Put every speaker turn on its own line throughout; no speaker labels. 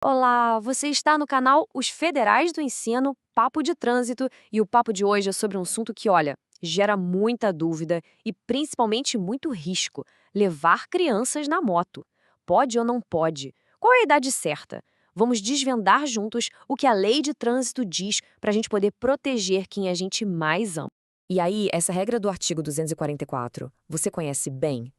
Olá, você está no canal Os Federais do Ensino, Papo de Trânsito, e o papo de hoje é sobre um assunto que, olha, gera muita dúvida e principalmente muito risco: levar crianças na moto. Pode ou não pode? Qual é a idade certa? Vamos desvendar juntos o que a lei de trânsito diz para a gente poder proteger quem a gente mais ama.
E aí, essa regra do artigo 244, você conhece bem?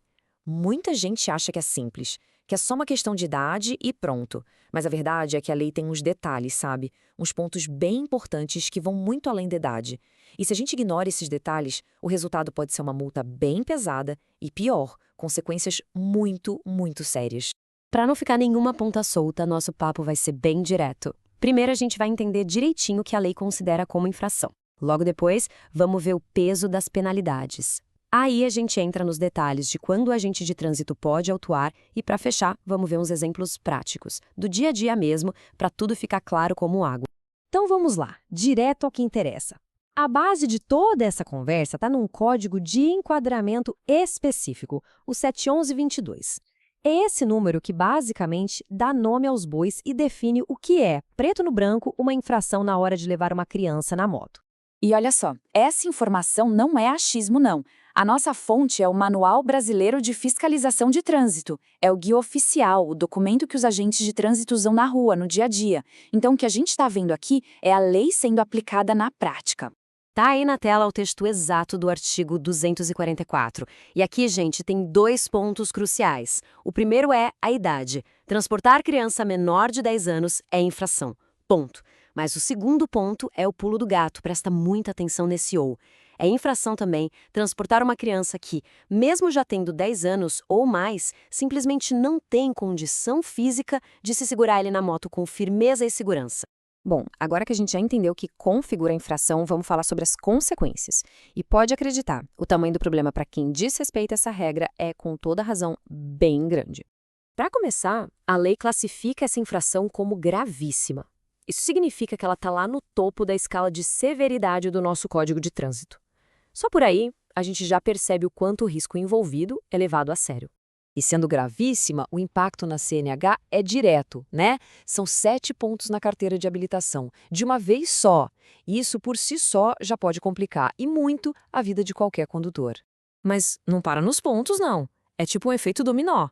Muita gente acha que é simples, que é só uma questão de idade e pronto. Mas a verdade é que a lei tem uns detalhes, sabe? Uns pontos bem importantes que vão muito além da idade. E se a gente ignora esses detalhes, o resultado pode ser uma multa bem pesada e, pior, consequências muito, muito sérias.
Para não ficar nenhuma ponta solta, nosso papo vai ser bem direto. Primeiro, a gente vai entender direitinho o que a lei considera como infração. Logo depois, vamos ver o peso das penalidades. Aí a gente entra nos detalhes de quando o agente de trânsito pode autuar e, para fechar, vamos ver uns exemplos práticos, do dia a dia mesmo, para tudo ficar claro como água. Então vamos lá, direto ao que interessa. A base de toda essa conversa está num código de enquadramento específico, o 71122. É esse número que basicamente dá nome aos bois e define o que é, preto no branco, uma infração na hora de levar uma criança na moto.
E olha só, essa informação não é achismo, não. A nossa fonte é o Manual Brasileiro de Fiscalização de Trânsito. É o guia oficial, o documento que os agentes de trânsito usam na rua, no dia a dia. Então, o que a gente está vendo aqui é a lei sendo aplicada na prática.
Tá aí na tela o texto exato do artigo 244. E aqui, gente, tem dois pontos cruciais. O primeiro é a idade. Transportar criança menor de 10 anos é infração. Ponto. Mas o segundo ponto é o pulo do gato. Presta muita atenção nesse ou. É infração também transportar uma criança que, mesmo já tendo 10 anos ou mais, simplesmente não tem condição física de se segurar ele na moto com firmeza e segurança.
Bom, agora que a gente já entendeu o que configura a infração, vamos falar sobre as consequências. E pode acreditar, o tamanho do problema para quem desrespeita essa regra é, com toda razão, bem grande.
Para começar, a lei classifica essa infração como gravíssima. Isso significa que ela está lá no topo da escala de severidade do nosso Código de Trânsito. Só por aí, a gente já percebe o quanto o risco envolvido é levado a sério.
E sendo gravíssima, o impacto na CNH é direto, né? São 7 pontos na carteira de habilitação, de uma vez só. E isso por si só já pode complicar, e muito, a vida de qualquer condutor. Mas não para nos pontos, não. É tipo um efeito dominó.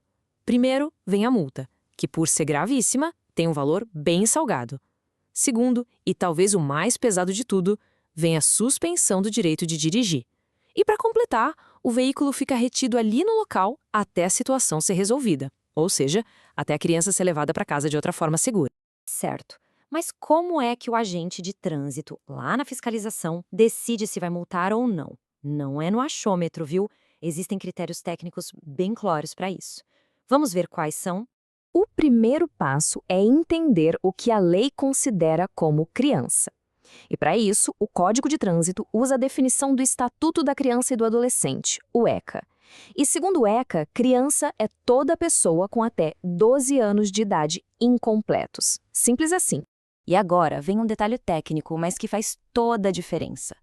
Primeiro, vem a multa, que por ser gravíssima, tem um valor bem salgado. Segundo, e talvez o mais pesado de tudo, vem a suspensão do direito de dirigir. E para completar, o veículo fica retido ali no local até a situação ser resolvida, ou seja, até a criança ser levada para casa de outra forma segura.
Certo. Mas como é que o agente de trânsito, lá na fiscalização, decide se vai multar ou não? Não é no achômetro, viu? Existem critérios técnicos bem claros para isso. Vamos ver quais são?
O primeiro passo é entender o que a lei considera como criança. E para isso, o Código de Trânsito usa a definição do Estatuto da Criança e do Adolescente, o ECA. E segundo o ECA, criança é toda pessoa com até 12 anos de idade incompletos. Simples assim.
E agora vem um detalhe técnico, mas que faz toda a diferença.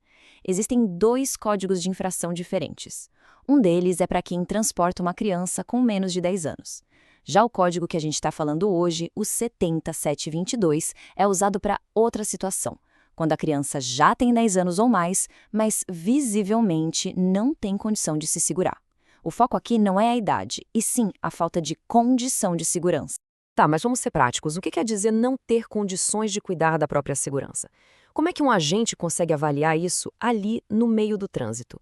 Existem dois códigos de infração diferentes. Um deles é para quem transporta uma criança com menos de 10 anos. Já o código que a gente está falando hoje, o 70722, é usado para outra situação, quando a criança já tem 10 anos ou mais, mas visivelmente não tem condição de se segurar. O foco aqui não é a idade, e sim a falta de condição de segurança.
Tá, mas vamos ser práticos. O que quer dizer não ter condições de cuidar da própria segurança? Como é que um agente consegue avaliar isso ali no meio do trânsito?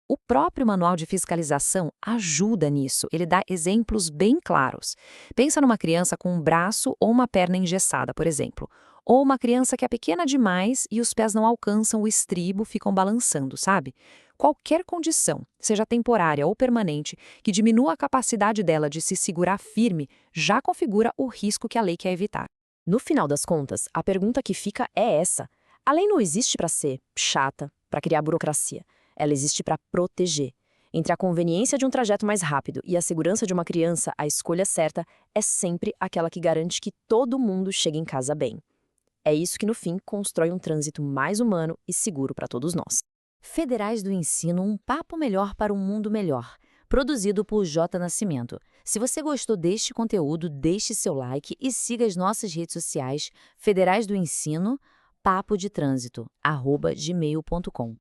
O próprio manual de fiscalização ajuda nisso. Ele dá exemplos bem claros. Pensa numa criança com um braço ou uma perna engessada, por exemplo. Ou uma criança que é pequena demais e os pés não alcançam o estribo, ficam balançando, sabe? Qualquer condição, seja temporária ou permanente, que diminua a capacidade dela de se segurar firme, já configura o risco que a lei quer evitar. No final das contas, a pergunta que fica é essa. A lei não existe para ser chata, para criar burocracia. Ela existe para proteger. Entre a conveniência de um trajeto mais rápido e a segurança de uma criança, a escolha certa é sempre aquela que garante que todo mundo chegue em casa bem. É isso que, no fim, constrói um trânsito mais humano e seguro para todos nós.
Federais do Ensino, um papo melhor para um mundo melhor. Produzido por J. Nascimento. Se você gostou deste conteúdo, deixe seu like e siga as nossas redes sociais Federais do Ensino, Papo de Trânsito, @gmail.com.